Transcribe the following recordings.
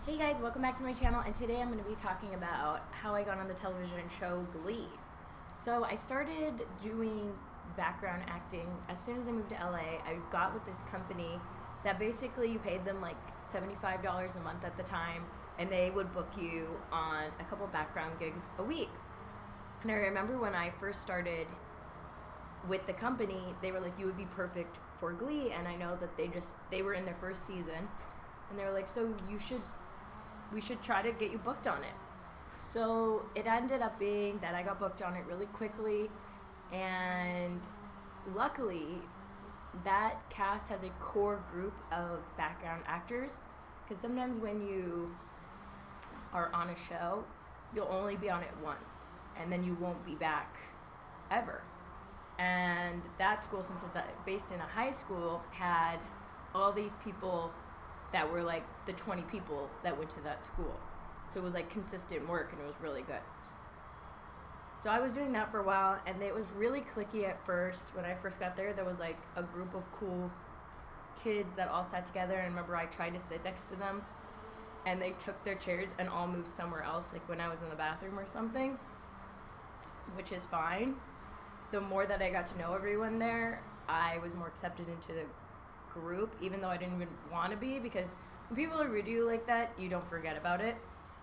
Hey guys, welcome back to my channel, and today I'm going to be talking about how I got on the television show GLEE. So I started doing background acting as soon as I moved to LA. I got with this company that basically you paid them like $75 a month at the time, and they would book you on a couple background gigs a week. And I remember when I first started with the company, they were like, you would be perfect for GLEE, and I know that they were in their first season, and they were like, so we should try to get you booked on it. So it ended up being that I got booked on it really quickly, and luckily that cast has a core group of background actors, because sometimes when you are on a show, you'll only be on it once, and then you won't be back ever. And that school, since it's based in a high school, had all these people that were like the 20 people that went to that school. So it was like consistent work, and it was really good. So I was doing that for a while, and it was really cliquey at first. When I first got there, there was like a group of cool kids that all sat together, and I remember I tried to sit next to them, and they took their chairs and all moved somewhere else, like when I was in the bathroom or something, which is fine. The more that I got to know everyone there, I was more accepted into the group, even though I didn't even want to be, because when people are rude to you like that, you don't forget about it.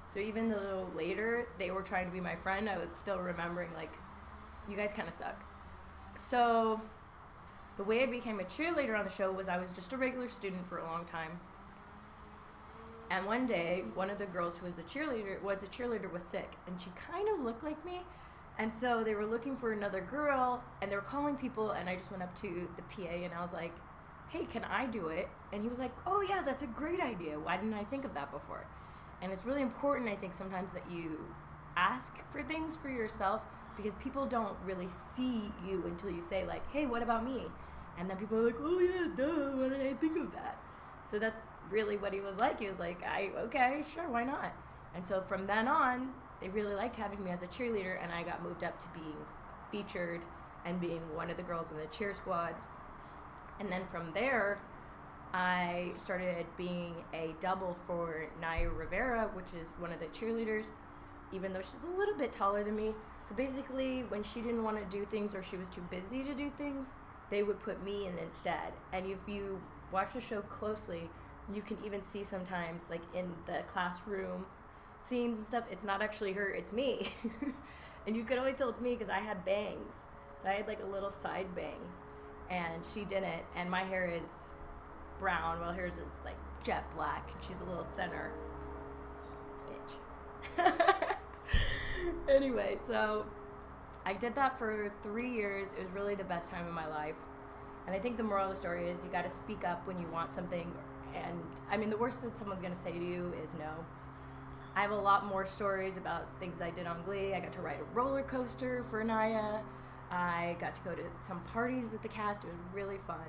So even though later they were trying to be my friend, I was still remembering, like, you guys kind of suck. So the way I became a cheerleader on the show was I was just a regular student for a long time, and one day one of the girls who was a cheerleader was sick, and she kind of looked like me. And so they were looking for another girl, and they were calling people, and I just went up to the PA and I was like, hey, can I do it? And he was like, oh yeah, that's a great idea. Why didn't I think of that before? And it's really important, I think, sometimes that you ask for things for yourself, because people don't really see you until you say like, hey, what about me? And then people are like, oh yeah, duh, why did I think of that? So that's really what he was like. He was like, okay, sure, why not? And so from then on, they really liked having me as a cheerleader, and I got moved up to being featured and being one of the girls in the cheer squad. And then from there, I started being a double for Naya Rivera, which is one of the cheerleaders, even though she's a little bit taller than me. So basically, when she didn't want to do things or she was too busy to do things, they would put me in instead. And if you watch the show closely, you can even see sometimes, like in the classroom scenes and stuff, it's not actually her, it's me. And you could always tell it's me because I had bangs. So I had like a little side bang, and she didn't, and my hair is brown while hers is like jet black, and she's a little thinner. Bitch. Anyway, so I did that for 3 years. It was really the best time of my life. And I think the moral of the story is you got to speak up when you want something. And I mean, the worst that someone's going to say to you is no. I have a lot more stories about things I did on GLEE. I got to ride a roller coaster for Naya. I got to go to some parties with the cast. It was really fun.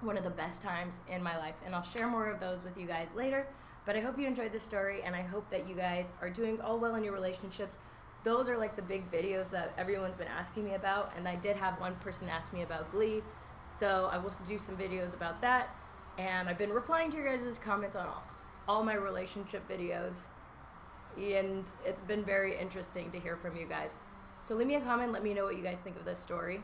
One of the best times in my life. And I'll share more of those with you guys later. But I hope you enjoyed this story, and I hope that you guys are doing all well in your relationships. Those are like the big videos that everyone's been asking me about. And I did have one person ask me about GLEE. So I will do some videos about that. And I've been replying to your guys' comments on all my relationship videos. And it's been very interesting to hear from you guys. So leave me a comment, let me know what you guys think of this story.